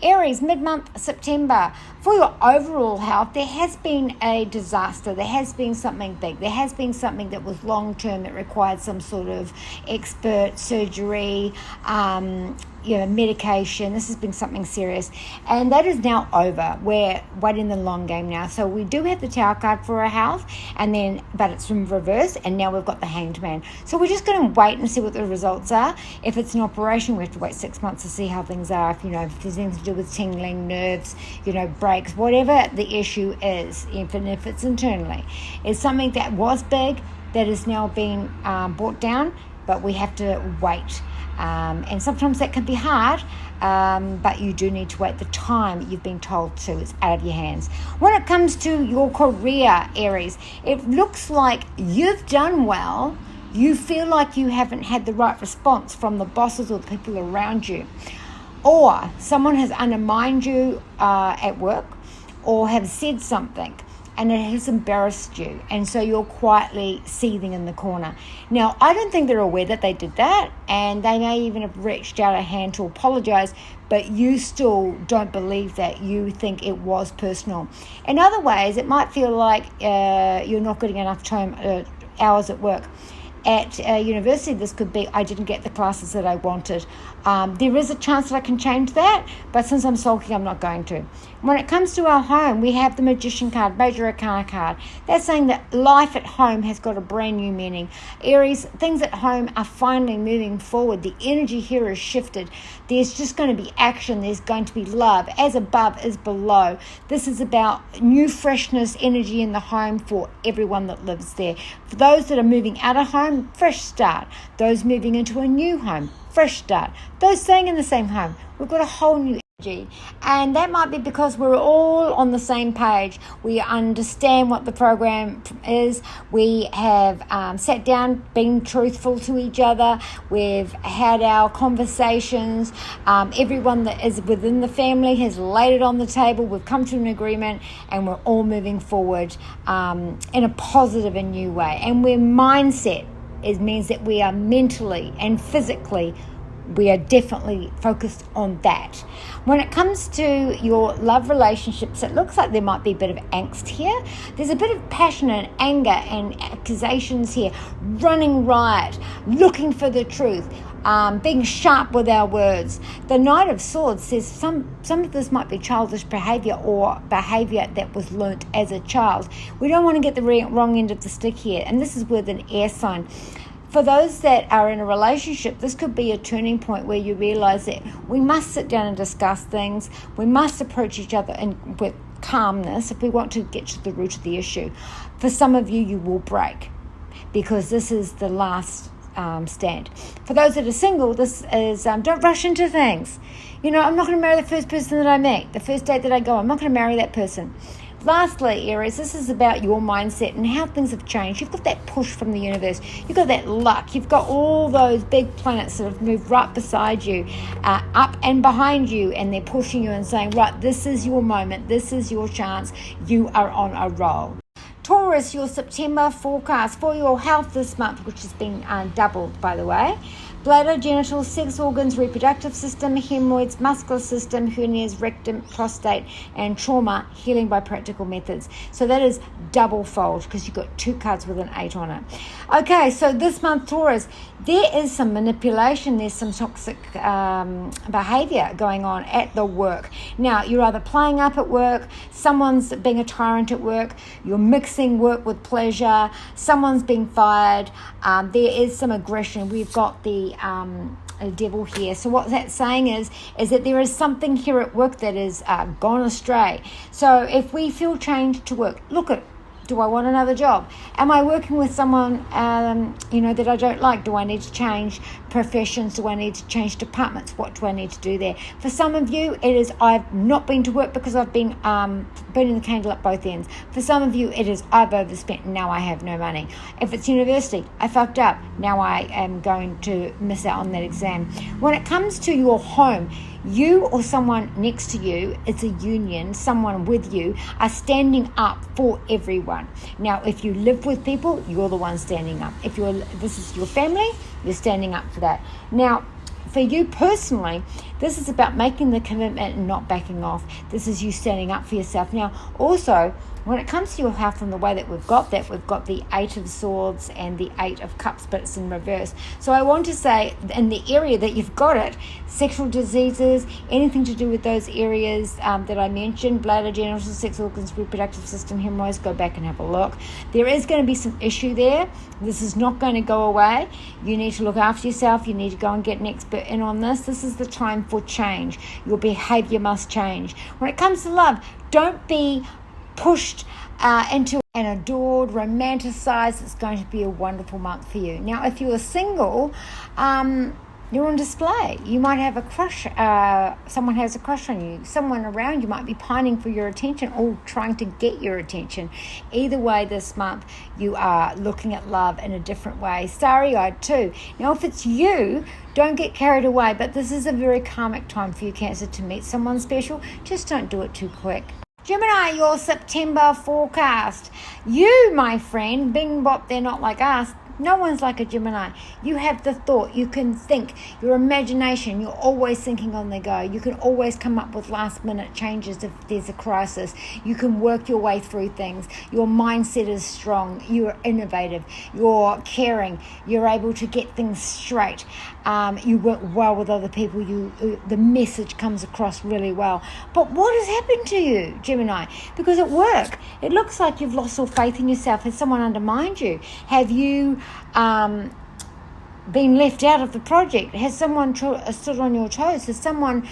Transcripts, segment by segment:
Aries, mid-month September. For your overall health, there has been a disaster. There has been something big. There has been something that was long-term that required some sort of expert surgery, medication. This has been something serious. And that is now over. We're waiting the long game now. So we do have the Tower card for our health, but it's in reverse, and now we've got the Hanged Man. So we're just going to wait and see what the results are. If it's an operation, we have to wait 6 months to see how things are. If there's anything to do with tingling, nerves, breaks, whatever the issue is, even if it's internally, it's something that was big that is now being brought down, but we have to wait. And sometimes that can be hard, but you do need to wait the time you've been told to. It's out of your hands. When it comes to your career, Aries, it looks like you've done well. You feel like you haven't had the right response from the bosses or the people around you, or someone has undermined you at work, or have said something and it has embarrassed you, and so you're quietly seething in the corner. Now, I don't think they're aware that they did that, and they may even have reached out a hand to apologize, but you still don't believe that. You think it was personal. In other ways, it might feel like you're not getting enough time, hours at work. At university, this could be, I didn't get the classes that I wanted. There is a chance that I can change that, but since I'm sulky, I'm not going to. When it comes to our home, we have the Magician card, Major Arcana card. That's saying that life at home has got a brand new meaning. Aries, things at home are finally moving forward. The energy here is shifted. There's just going to be action. There's going to be love. As above is below. This is about new freshness, energy in the home for everyone that lives there. For those that are moving out of home, fresh start. Those moving into a new home, fresh start. Those staying in the same home, we've got a whole new energy. And that might be because we're all on the same page. We understand what the program is. We have sat down, been truthful to each other. We've had our conversations. Everyone that is within the family has laid it on the table. We've come to an agreement, and we're all moving forward in a positive and new way. And we're mindset. It means that we are mentally and physically, we are definitely focused on that. When it comes to your love relationships, it looks like there might be a bit of angst here. There's a bit of passion and anger and accusations here, running riot, looking for the truth, being sharp with our words. The Knight of Swords says some of this might be childish behavior, or behavior that was learnt as a child. We don't want to get the wrong end of the stick here, and this is with an air sign. For those that are in a relationship, this could be a turning point where you realize that we must sit down and discuss things. We must approach each other with calmness if we want to get to the root of the issue. For some of you, you will break, because this is the last stand. For those that are single, this is don't rush into things. I'm not going to marry the first person that I meet, the first date that I go. I'm not going to marry that person. Lastly, Aries, this is about your mindset and how things have changed. You've got that push from the universe. You've got that luck. You've got all those big planets that have moved right beside you, up and behind you, and they're pushing you and saying, right, this is your moment. This is your chance. You are on a roll. Taurus, your September forecast for your health this month, which has been doubled, by the way. Bladder, genitals, sex organs, reproductive system, hemorrhoids, muscular system, hernias, rectum, prostate, and trauma, healing by practical methods. So that is double fold, because you've got 2 cards with an 8 on it. Okay, so this month, Taurus, there is some manipulation. There's some toxic behavior going on at the work. Now, you're either playing up at work, someone's being a tyrant at work, you're mixing work with pleasure, someone's being fired, there is some aggression. We've got the devil here. So what that's saying is that there is something here at work that is gone astray. So if we feel changed to work, look at, do I want another job? Am I working with someone, that I don't like? Do I need to change professions? Do I need to change departments? What do I need to do there? For some of you, it is, I've not been to work because I've been burning the candle at both ends. For some of you, it is, I've overspent and now I have no money. If it's university, I fucked up. Now I am going to miss out on that exam. When it comes to your home, you or someone next to you, it's a union, someone with you, are standing up for everyone. Now, if you live with people, you're the one standing up. If this is your family, you're standing up for that. Now, for you personally, this is about making the commitment and not backing off. This is you standing up for yourself. Now, also, when it comes to your health and the way that we've got the 8 of Swords and the 8 of Cups, but it's in reverse. So I want to say, in the area that you've got it, sexual diseases, anything to do with those areas that I mentioned, bladder, genitals, sex organs, reproductive system, hemorrhoids, go back and have a look. There is going to be some issue there. This is not going to go away. You need to look after yourself. You need to go and get an expert in on this. This is the time for change. Your behavior must change. When it comes to love, don't be pushed into and adored, romanticized. It's going to be a wonderful month for you. Now, if you are single, you're on display. You might have a crush. Someone has a crush on you. Someone around you might be pining for your attention or trying to get your attention. Either way, this month, you are looking at love in a different way. Starry-eyed too. Now, if it's you, don't get carried away. But this is a very karmic time for you, Cancer, to meet someone special. Just don't do it too quick. Gemini, your September forecast. You, my friend, bing bop, they're not like us. No one's like a Gemini. You have the thought. You can think. Your imagination. You're always thinking on the go. You can always come up with last minute changes if there's a crisis. You can work your way through things. Your mindset is strong. You're innovative. You're caring. You're able to get things straight. You work well with other people. The message comes across really well. But what has happened to you, Gemini? Because at work, it looks like you've lost all faith in yourself. Has someone undermined you? Have you been left out of the project? Has someone stood on your toes? Has someone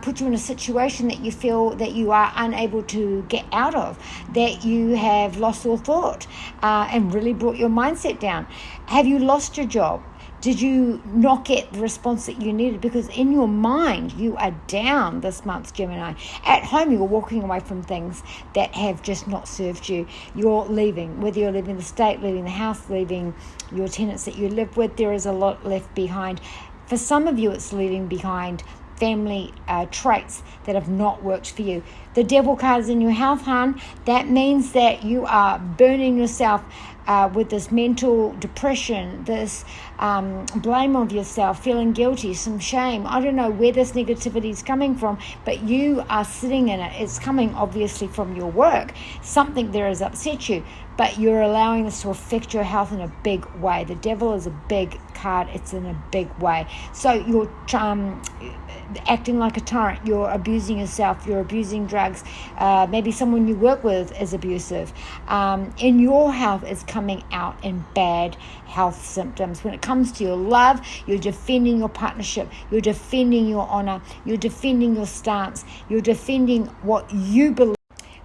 put you in a situation that you feel that you are unable to get out of, that you have lost all thought and really brought your mindset down? Have you lost your job? Did you not get the response that you needed? Because in your mind, you are down this month, Gemini. At home, you're walking away from things that have just not served you. You're leaving, whether you're leaving the state, leaving the house, leaving your tenants that you live with, there is a lot left behind. For some of you, it's leaving behind family traits that have not worked for you. The Devil card is in your health, hon. That means that you are burning yourself with this mental depression, this blame of yourself, feeling guilty, some shame. I don't know where this negativity is coming from, but you are sitting in it. It's coming obviously from your work. Something there has upset you, but you're allowing this to affect your health in a big way. The Devil is a big card. It's in a big way. So you're acting like a tyrant. You're abusing yourself. You're abusing drugs. Maybe someone you work with is abusive. In your health, it's coming out in bad health symptoms. When it comes to your love, you're defending your partnership. You're defending your honor. You're defending your stance. You're defending what you believe.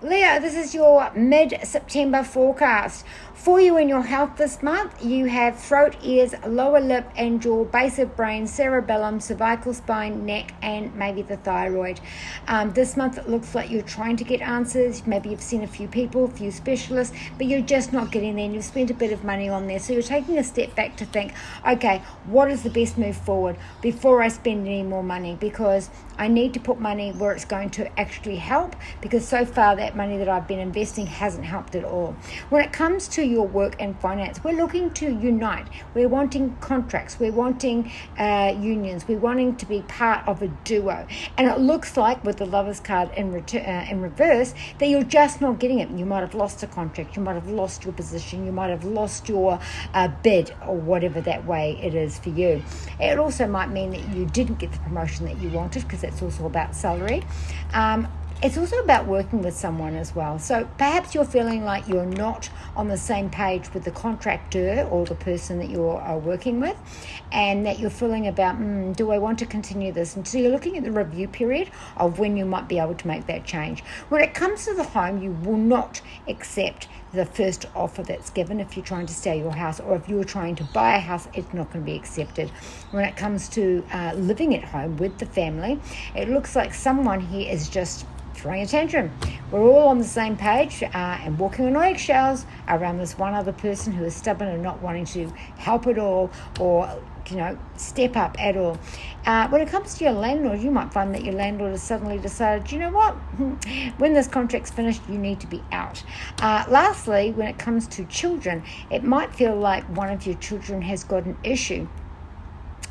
Leo, this is your mid-September forecast. For you in your health this month, you have throat, ears, lower lip and jaw, base of brain, cerebellum, cervical spine, neck, and maybe the thyroid. This month it looks like you're trying to get answers. Maybe you've seen a few people, a few specialists, but you're just not getting there and you've spent a bit of money on there. So you're taking a step back to think, okay, what is the best move forward before I spend any more money? Because I need to put money where it's going to actually help, because so far that money that I've been investing hasn't helped at all. When it comes to your work and finance, we're looking to unite. We're wanting contracts. We're wanting unions. We're wanting to be part of a duo. And it looks like with the Lovers card in reverse that you're just not getting it. You might have lost a contract. You might have lost your position. You might have lost your bid, or whatever that way it is for you. It also might mean that you didn't get the promotion that you wanted, because that's also about salary. It's also about working with someone as well. So perhaps you're feeling like you're not on the same page with the contractor or the person that you're working with, and that you're feeling about, do I want to continue this? And so you're looking at the review period of when you might be able to make that change. When it comes to the home, you will not accept the first offer that's given if you're trying to stay at your house, or if you're trying to buy a house, it's not going to be accepted. When it comes to living at home with the family, it looks like someone here is just throwing a tantrum. We're all on the same page and walking on eggshells around this one other person who is stubborn and not wanting to help at all, or step up at all. When it comes to your landlord, you might find that your landlord has suddenly decided, you know what, when this contract's finished, you need to be out. Lastly, when it comes to children, it might feel like one of your children has got an issue.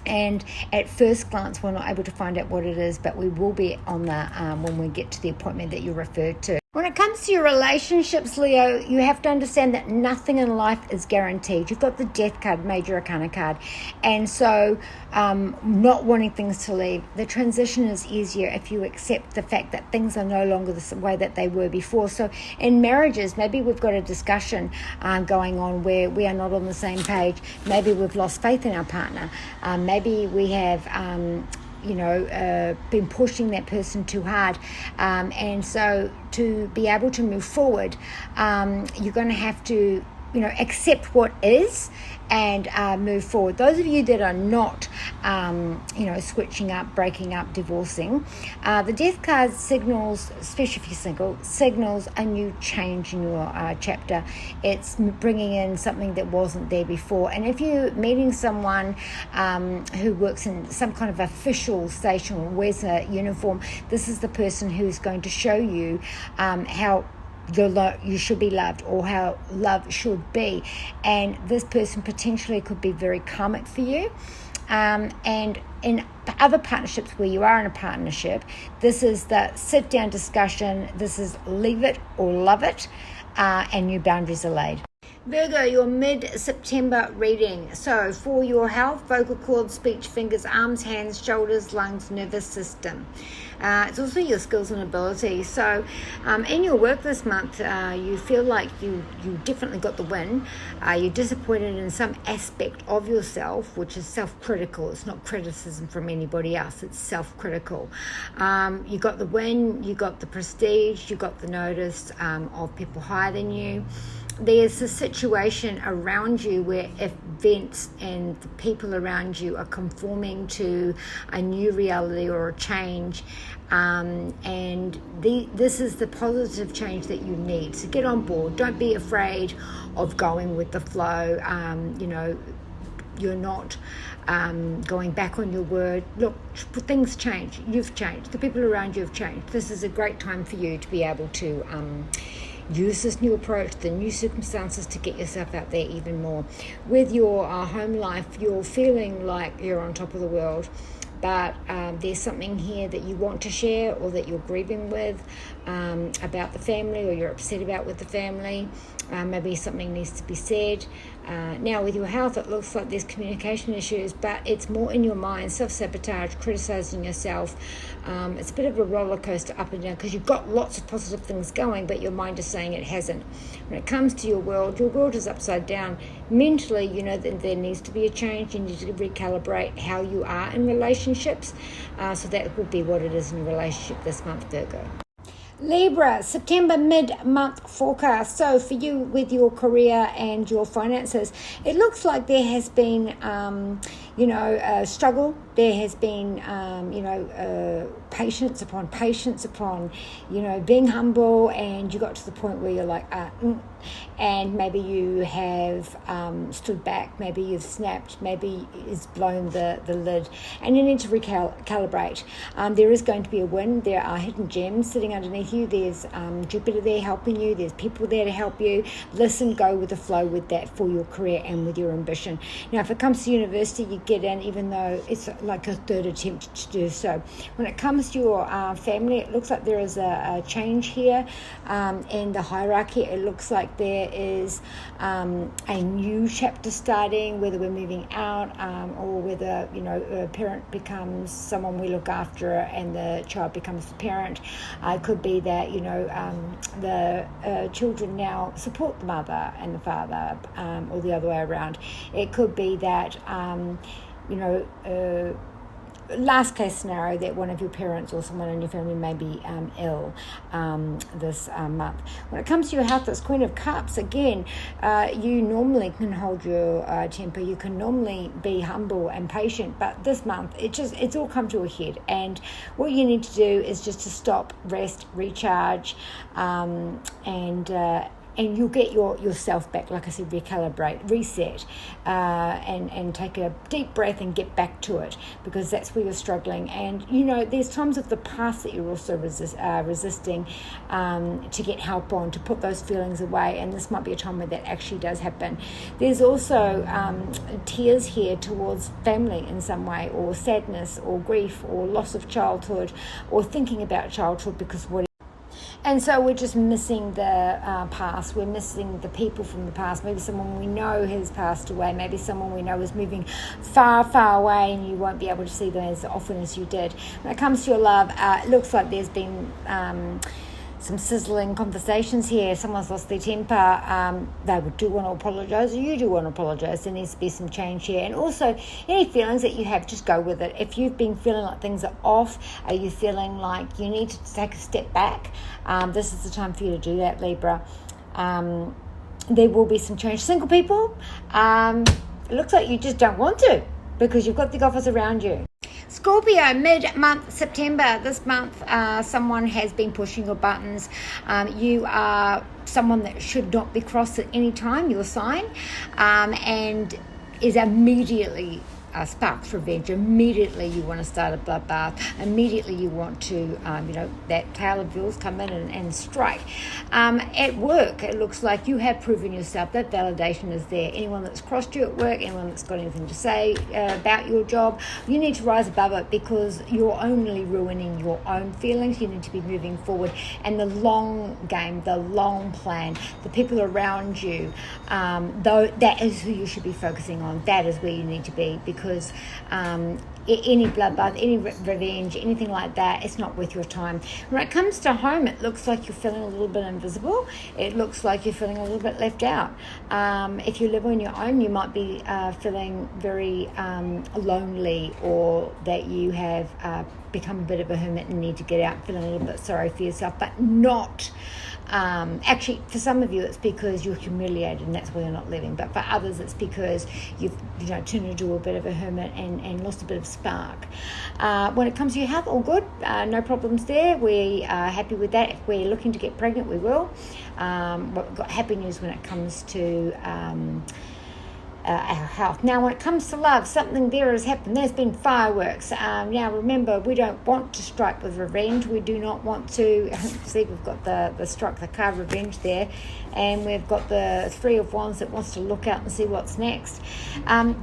And at first glance, we're not able to find out what it is, but we will be on the when we get to the appointment that you referred to. When it comes to your relationships, Leo, you have to understand that nothing in life is guaranteed. You've got the Death card, Major Arcana card, and so not wanting things to leave. The transition is easier if you accept the fact that things are no longer the way that they were before. So in marriages, maybe we've got a discussion going on where we are not on the same page. Maybe we've lost faith in our partner. Maybe we have been pushing that person too hard. And so to be able to move forward, you're going to have to, accept what is and move forward. Those of you that are not, switching up, breaking up, divorcing, the Death card signals, especially if you're single, signals a new change in your chapter. It's bringing in something that wasn't there before. And if you're meeting someone who works in some kind of official station or wears a uniform, this is the person who's going to show you how you should be loved, or how love should be. And this person potentially could be very karmic for you. And in other partnerships where you are in a partnership, this is the sit down discussion. This is leave it or love it, and new boundaries are laid. Virgo, your mid-September reading. So for your health, vocal cords, speech, fingers, arms, hands, shoulders, lungs, nervous system. It's also your skills and abilities. So in your work this month, you feel like you definitely got the win. You're disappointed in some aspect of yourself, which is self-critical. It's not criticism from anybody else. It's self-critical. You got the win. You got the prestige. You got the notice of people higher than you. There's a situation around you where events and the people around you are conforming to a new reality or a change, and this is the positive change that you need. So get on board. Don't be afraid of going with the flow. You're not going back on your word. Look, things change. You've changed. The people around you have changed. This is a great time for you to be able to use this new approach, the new circumstances, to get yourself out there even more. With your home life, you're feeling like you're on top of the world, but there's something here that you want to share, or that you're grieving with about the family, or you're upset about with the family. Maybe something needs to be said. Now with your health, it looks like there's communication issues, but it's more in your mind, self-sabotage, criticizing yourself. It's a bit of a roller coaster up and down, because you've got lots of positive things going, but your mind is saying it hasn't. When it comes to your world is upside down. Mentally, you know that there needs to be a change. You need to recalibrate how you are in relationships. So that would be what it is in a relationship this month, Virgo. Libra, September mid-month forecast. So for you with your career and your finances, it looks like there has been, a struggle. There has been, patience upon, being humble, and you got to the point where you're like, and maybe you have stood back, maybe you've snapped, maybe it's blown the lid, and you need to recalibrate. There is going to be a win. There are hidden gems sitting underneath you. There's Jupiter there helping you. There's people there to help you. Listen, go with the flow with that for your career and with your ambition. Now, if it comes to university, you get in, even though it's like a third attempt to do so. When it comes to your family, it looks like there is a change here in the hierarchy. It looks like there is a new chapter starting, whether we're moving out or whether a parent becomes someone we look after and the child becomes the parent. It could be that the children now support the mother and the father, or the other way around. It could be that last case scenario, that one of your parents or someone in your family may be ill this month. When it comes to your health, it's Queen of Cups. Again, you normally can hold your temper. You can normally be humble and patient, but this month it's all come to a head. And what you need to do is just to stop, rest, recharge, and and you'll get yourself back. Like I said, recalibrate, reset, and take a deep breath and get back to it, because that's where you're struggling. And there's times of the past that you're also resisting to get help on, to put those feelings away, and this might be a time where that actually does happen. There's also tears here towards family in some way, or sadness, or grief, or loss of childhood, or thinking about childhood, because and so we're just missing the past. We're missing the people from the past. Maybe someone we know has passed away. Maybe someone we know is moving far, far away, and you won't be able to see them as often as you did. When it comes to your love, it looks like there's been some sizzling conversations here. Someone's lost their temper. They do want to apologise, or you do want to apologise. There needs to be some change here. And also, any feelings that you have, just go with it. If you've been feeling like things are off, are you feeling like you need to take a step back? This is the time for you to do that, Libra. There will be some change. Single people, it looks like you just don't want to, because you've got the offers around you. Scorpio, mid-month September, this month, someone has been pushing your buttons. You are someone that should not be crossed at any time, your sign, and is immediately sparks revenge. Immediately you want to start a bloodbath. Immediately you want to, that tail of yours come in and strike. At work, it looks like you have proven yourself. That validation is there. Anyone that's crossed you at work, anyone that's got anything to say about your job, you need to rise above it, because you're only ruining your own feelings. You need to be moving forward. And the long game, the long plan, the people around you, though, that is who you should be focusing on. That is where you need to be, because any bloodbath, any revenge, anything like that, it's not worth your time. When it comes to home, it looks like you're feeling a little bit invisible. It looks like you're feeling a little bit left out. If you live on your own, you might be feeling very lonely, or that you have become a bit of a hermit and need to get out, feeling a little bit sorry for yourself, but not... actually, for some of you, it's because you're humiliated and that's why you're not living. But for others, it's because you've turned into a bit of a hermit and lost a bit of spark. When it comes to your health, all good. No problems there. We are happy with that. If we're looking to get pregnant, we will. But we've got happy news when it comes to... our health. Now, when it comes to love, something there has happened. There's been fireworks. Now, remember, we don't want to strike with revenge. We do not want to... See, we've got the card revenge there, and we've got the Three of Wands that wants to look out and see what's next.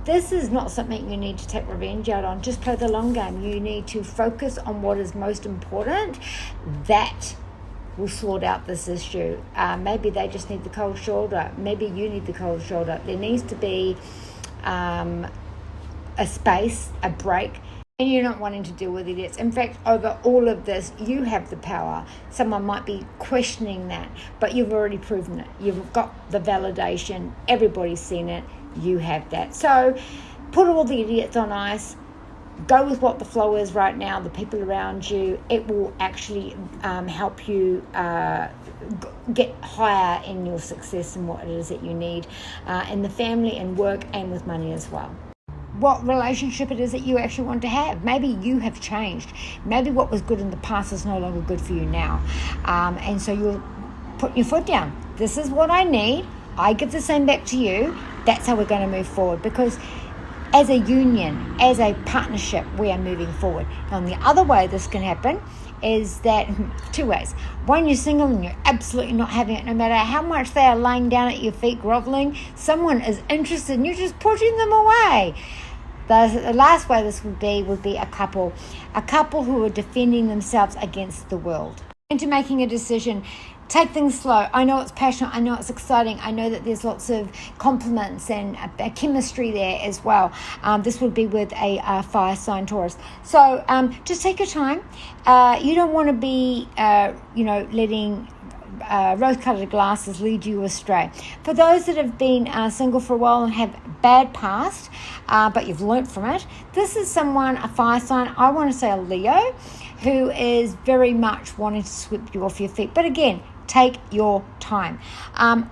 This is not something you need to take revenge out on. Just play the long game. You need to focus on what is most important. That will sort out this issue. Maybe they just need the cold shoulder. Maybe you need the cold shoulder. There needs to be a space, a break, and you're not wanting to deal with idiots. In fact, over all of this, you have the power. Someone might be questioning that, but you've already proven it. You've got the validation. Everybody's seen it. You have that. So put all the idiots on ice. Go with what the flow is right now, the people around you. It will actually help you get higher in your success and what it is that you need in the family and work, and with money as well. What relationship it is that you actually want to have. Maybe you have changed. Maybe what was good in the past is no longer good for you now. And so you'll put your foot down. This is what I need. I give the same back to you. That's how we're going to move forward, because as a union, as a partnership, we are moving forward. And the other way this can happen is that, two ways. One, you're single and you're absolutely not having it, no matter how much they are laying down at your feet, groveling. Someone is interested and you're just pushing them away. The last way this would be a couple who are defending themselves against the world. Into making a decision. Take things slow. I know it's passionate. I know it's exciting. I know that there's lots of compliments and a chemistry there as well. This would be with a fire sign, Taurus. So just take your time. You don't want to be, letting rose-colored glasses lead you astray. For those that have been single for a while and have bad past, but you've learnt from it, this is someone, a fire sign, I want to say a Leo, who is very much wanting to sweep you off your feet. But again, take your time.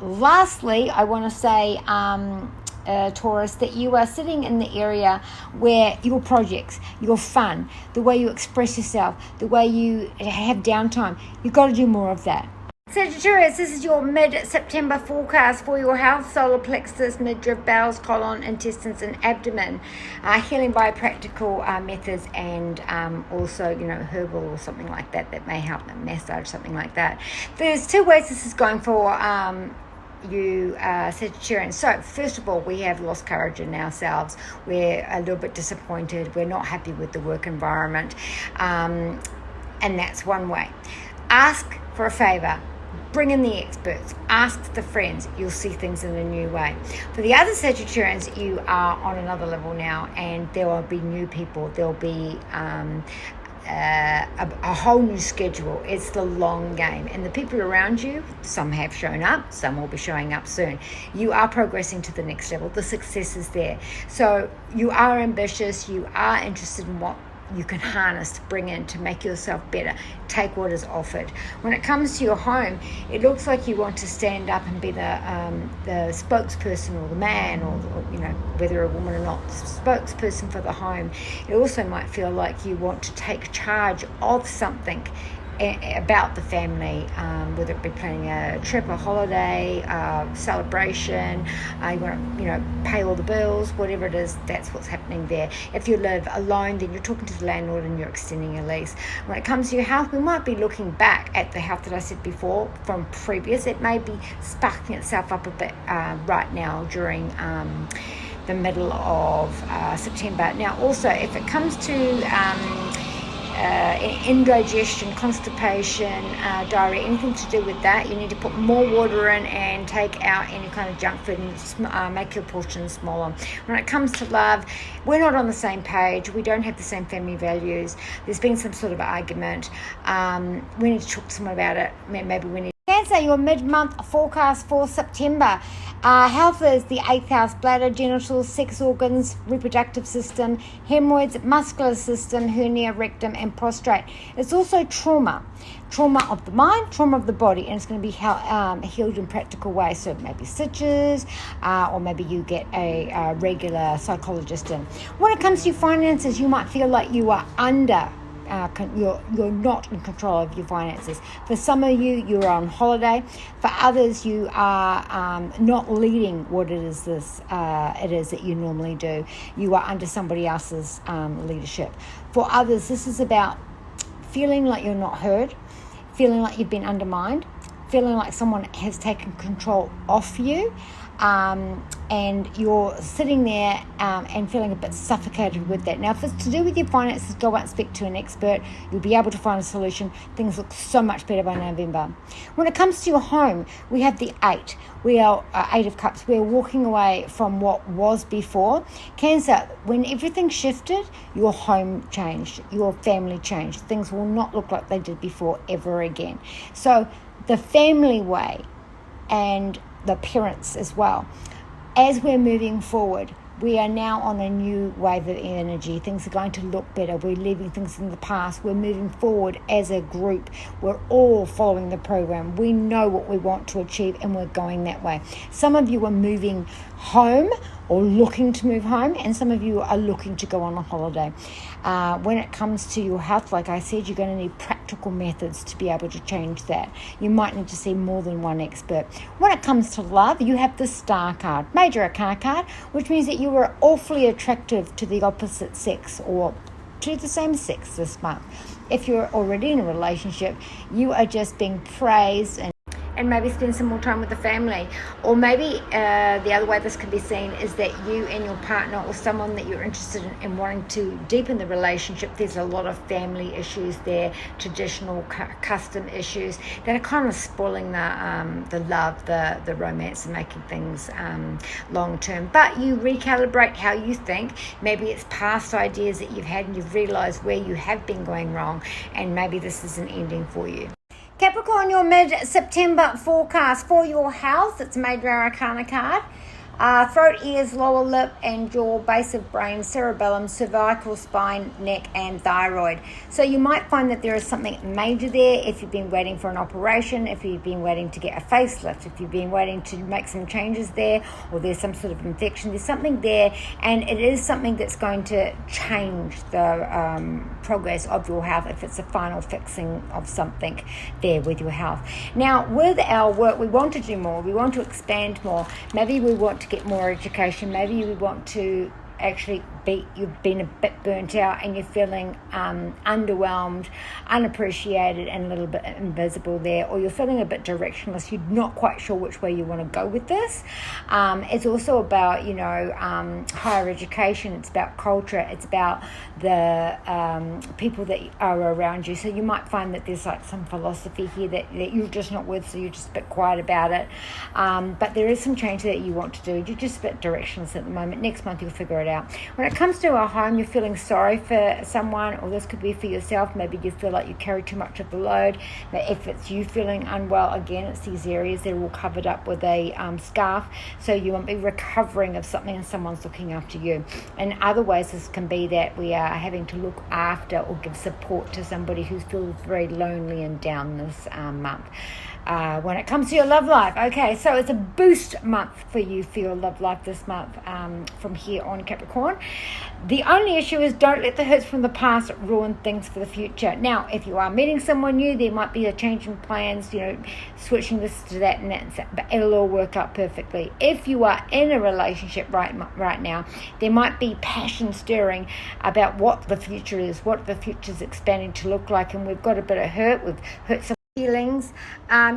Lastly, I want to say, Taurus, that you are sitting in the area where your projects, your fun, the way you express yourself, the way you have downtime, you've got to do more of that. Sagittarius, this is your mid-September forecast for your health, solar plexus, midriff, bowels, colon, intestines, and abdomen. Healing by practical methods, and also, herbal or something like that may help, massage, something like that. There's two ways this is going for you Sagittarians. So first of all, we have lost courage in ourselves. We're a little bit disappointed. We're not happy with the work environment, and that's one way. Ask for a favor. Bring in the experts, ask the friends, you'll see things in a new way. For the other Sagittarians, you are on another level now, and there will be new people, there'll be a whole new schedule. It's the long game, and the people around you, some have shown up, some will be showing up soon. You are progressing to the next level. The success is there. So you are ambitious, you are interested in what you can harness to bring in to make yourself better. Take what is offered. When it comes to your home, it looks like you want to stand up and be the spokesperson, or the man, or whether a woman or not, spokesperson for the home. It also might feel like you want to take charge of something about the family, whether it be planning a trip, a holiday, celebration, you want to pay all the bills, whatever it is. That's what's happening there. If you live alone, then you're talking to the landlord and you're extending a lease. When it comes to your health, we might be looking back at the health that I said before from previous. It may be sparking itself up a bit right now during the middle of September. Now also, if it comes to indigestion, constipation, diarrhea, anything to do with that, you need to put more water in and take out any kind of junk food and make your portions smaller. When it comes to love, we're not on the same page. We don't have the same family values. There's been some sort of argument. We need to talk to someone about it. Maybe we need. Cancer, your mid-month forecast for September. Health is the 8th house: bladder, genitals, sex organs, reproductive system, hemorrhoids, muscular system, hernia, rectum, and prostate. It's also trauma of the mind, trauma of the body, and it's going to be healed in practical ways. So maybe stitches, or maybe you get a regular psychologist in. When it comes to your finances, you might feel like you are under. You're not in control of your finances. For some of you, you're on holiday. For others, you are not leading what it is that you normally do. You are under somebody else's leadership. For others, this is about feeling like you're not heard, feeling like you've been undermined, feeling like someone has taken control off you. And you're sitting there and feeling a bit suffocated with that. Now, if it's to do with your finances, go out and speak to an expert. You'll be able to find a solution. Things look so much better by November. When it comes to your home, we have the 8. We are 8 of Cups. We're walking away from what was before. Cancer, when everything shifted, your home changed, your family changed. Things will not look like they did before ever again. So the family way and the parents as well. As we're moving forward, we are now on a new wave of energy. Things are going to look better. We're leaving things in the past. We're moving forward as a group. We're all following the program. We know what we want to achieve, and we're going that way. Some of you are moving home or looking to move home, and some of you are looking to go on a holiday. When it comes to your health, like I said, you're going to need practical methods to be able to change that. You might need to see more than one expert. When it comes to love, you have the Star card, Major Arcana card, which means that you are awfully attractive to the opposite sex or to the same sex this month. If you're already in a relationship, you are just being praised and maybe spend some more time with the family. Or maybe the other way this can be seen is that you and your partner, or someone that you're interested in wanting to deepen the relationship, there's a lot of family issues there, traditional custom issues that are kind of spoiling the love, the romance, and making things long term. But you recalibrate how you think. Maybe it's past ideas that you've had and you've realized where you have been going wrong, and maybe this is an ending for you. Capricorn, your mid-September forecast for your health. It's a Major Arcana card. Throat, ears, lower lip and jaw, base of brain, cerebellum, cervical, spine, neck and thyroid. So you might find that there is something major there if you've been waiting for an operation, if you've been waiting to get a facelift, if you've been waiting to make some changes there, or there's some sort of infection. There's something there, and it is something that's going to change the progress of your health if it's a final fixing of something there with your health. Now, with our work, we want to do more. We want to expand more. Maybe we want to get more education. Maybe we want to actually you've been a bit burnt out and you're feeling underwhelmed, unappreciated and a little bit invisible there, or you're feeling a bit directionless. You're not quite sure which way you want to go with this. It's also about, higher education. It's about culture. It's about the people that are around you. So you might find that there's like some philosophy here that you're just not with, so you're just a bit quiet about it. But there is some change that you want to do. You're just a bit directionless at the moment. Next month you'll figure it out. When it comes to our home, you're feeling sorry for someone, or this could be for yourself. Maybe you feel like you carry too much of the load. But if it's you feeling unwell, again, it's these areas that are all covered up with a scarf, so you won't be recovering of something and someone's looking after you. And other ways this can be that we are having to look after or give support to somebody who feels very lonely and down this month. When it comes to your love life, okay, so it's a boost month for you for your love life this month from here on, Capricorn. The only issue is don't let the hurts from the past ruin things for the future. Now, if you are meeting someone new, there might be a change in plans, switching this to that and that, but it'll all work out perfectly. If you are in a relationship right now, there might be passion stirring about what the future is, what the future is expanding to look like, and we've got a bit of hurt. We've hurt some feelings.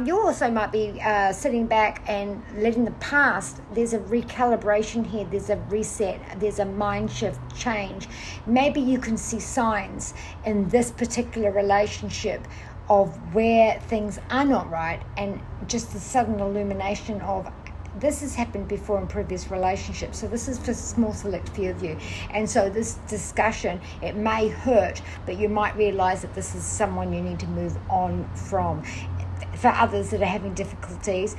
You also might be sitting back and letting the past, there's a recalibration here, there's a reset, there's a mind shift change. Maybe you can see signs in this particular relationship of where things are not right, and just the sudden illumination of this has happened before in previous relationships. So this is for a small select few of you. And so this discussion, it may hurt, but you might realize that this is someone you need to move on from. For others that are having difficulties,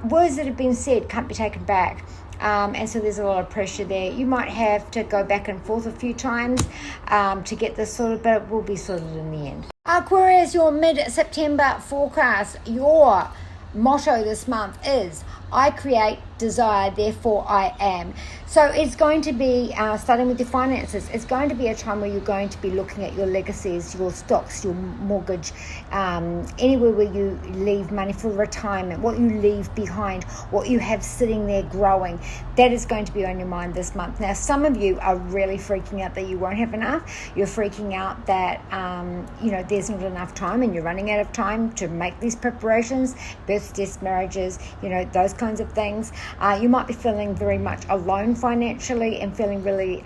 words that have been said can't be taken back. And so there's a lot of pressure there. You might have to go back and forth a few times to get this sorted, but it will be sorted in the end. Aquarius, your mid-September forecast, your motto this month is I create, desire, therefore I am. So it's going to be, starting with your finances, it's going to be a time where you're going to be looking at your legacies, your stocks, your mortgage, anywhere where you leave money for retirement, what you leave behind, what you have sitting there growing. That is going to be on your mind this month. Now, some of you are really freaking out that you won't have enough. You're freaking out that, there's not enough time and you're running out of time to make these preparations, births, deaths, marriages, those kinds of things. You might be feeling very much alone financially and feeling really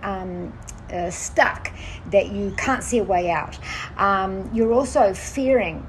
stuck, that you can't see a way out. You're also fearing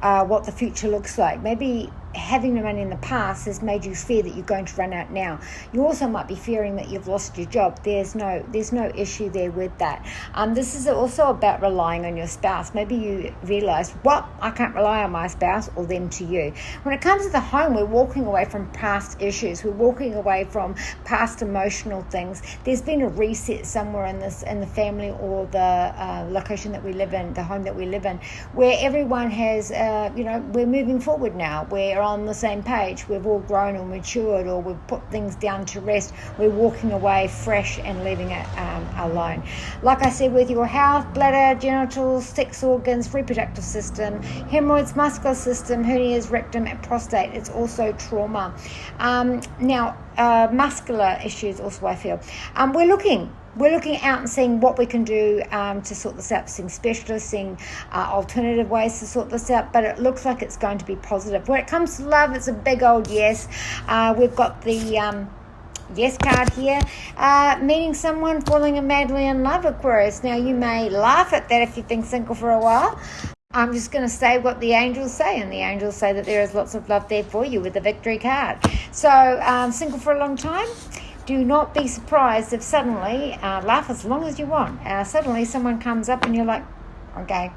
what the future looks like. Maybe having the money in the past has made you fear that you're going to run out now. You also might be fearing that you've lost your job. There's no issue there with that. This is also about relying on your spouse. Maybe you realize, I can't rely on my spouse or them to you. When it comes to the home, we're walking away from past issues. We're walking away from past emotional things. There's been a reset somewhere in the family or the location that we live in, the home that we live in, where everyone has, we're moving forward now. We're on the same page. We've all grown or matured, or we've put things down to rest. We're walking away fresh and leaving it alone. Like I said, with your health, bladder, genitals, sex organs, reproductive system, hemorrhoids, muscular system, hernias, rectum, and prostate, it's also trauma. Muscular issues also, I feel. We're looking out and seeing what we can do to sort this out, seeing specialists, seeing alternative ways to sort this out, but it looks like it's going to be positive. When it comes to love, it's a big old yes. We've got the yes card here, meeting someone, falling madly in love, Aquarius. Now, you may laugh at that if you've been single for a while. I'm just going to say what the angels say, and the angels say that there is lots of love there for you with the victory card. So, single for a long time? Do not be surprised if suddenly, laugh as long as you want, suddenly someone comes up and you're like, okay.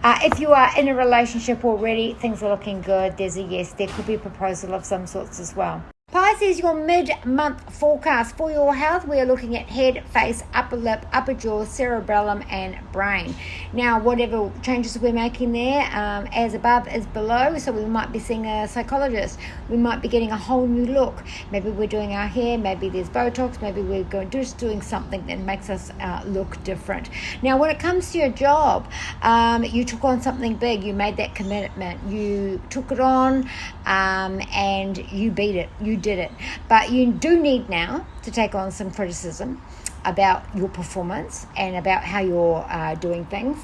If you are in a relationship already, things are looking good. There's a yes. There could be a proposal of some sorts as well. Pisces, your mid-month forecast for your health. We are looking at head, face, upper lip, upper jaw, cerebellum, and brain. Now, whatever changes we're making there, as above is below. So we might be seeing a psychologist. We might be getting a whole new look. Maybe we're doing our hair. Maybe there's Botox. Maybe we're just doing something that makes us look different. Now, when it comes to your job, you took on something big. You made that commitment. You took it on, and you beat it. You did it. But you do need now to take on some criticism about your performance and about how you're doing things.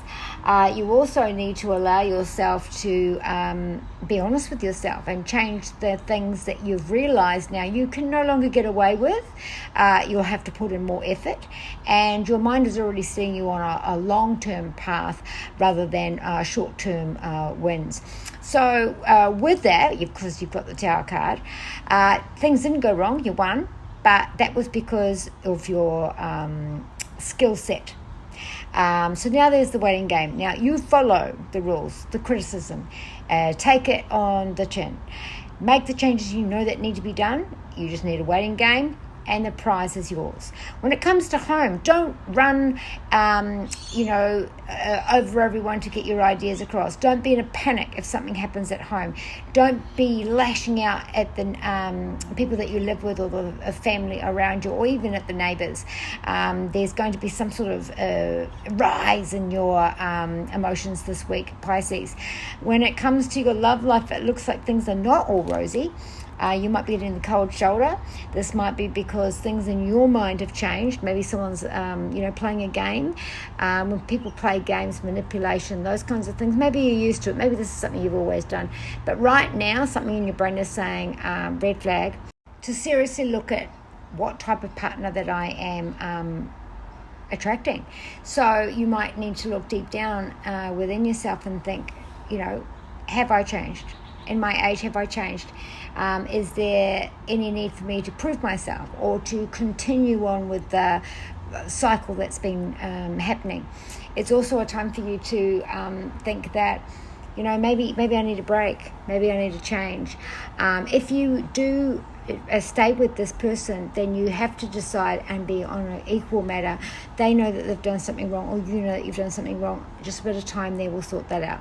You also need to allow yourself to be honest with yourself and change the things that you've realized now you can no longer get away with. You'll have to put in more effort, and your mind is already seeing you on a long-term path rather than short-term wins. So with that, because you've got the Tower card, things didn't go wrong. You won, but that was because of your skill set. So now there's the waiting game. Now you follow the rules, the criticism, take it on the chin, make the changes you know that need to be done. You just need a waiting game, and the prize is yours. When it comes to home, don't run, over everyone to get your ideas across. Don't be in a panic if something happens at home. Don't be lashing out at the people that you live with or the family around you, or even at the neighbours. There's going to be some sort of rise in your emotions this week, Pisces. When it comes to your love life, it looks like things are not all rosy. You might be getting the cold shoulder. This might be because things in your mind have changed. Maybe someone's, playing a game. When people play games, manipulation, those kinds of things, maybe you're used to it. Maybe this is something you've always done. But right now, something in your brain is saying, red flag, to seriously look at what type of partner that I am attracting. So you might need to look deep down within yourself and think, have I changed? In my age, have I changed? Is there any need for me to prove myself or to continue on with the cycle that's been happening? It's also a time for you to think that, maybe I need a break. Maybe I need to change. If you do stay with this person, then you have to decide and be on an equal matter. They know that they've done something wrong, or you know that you've done something wrong. Just a bit of time there will sort that out.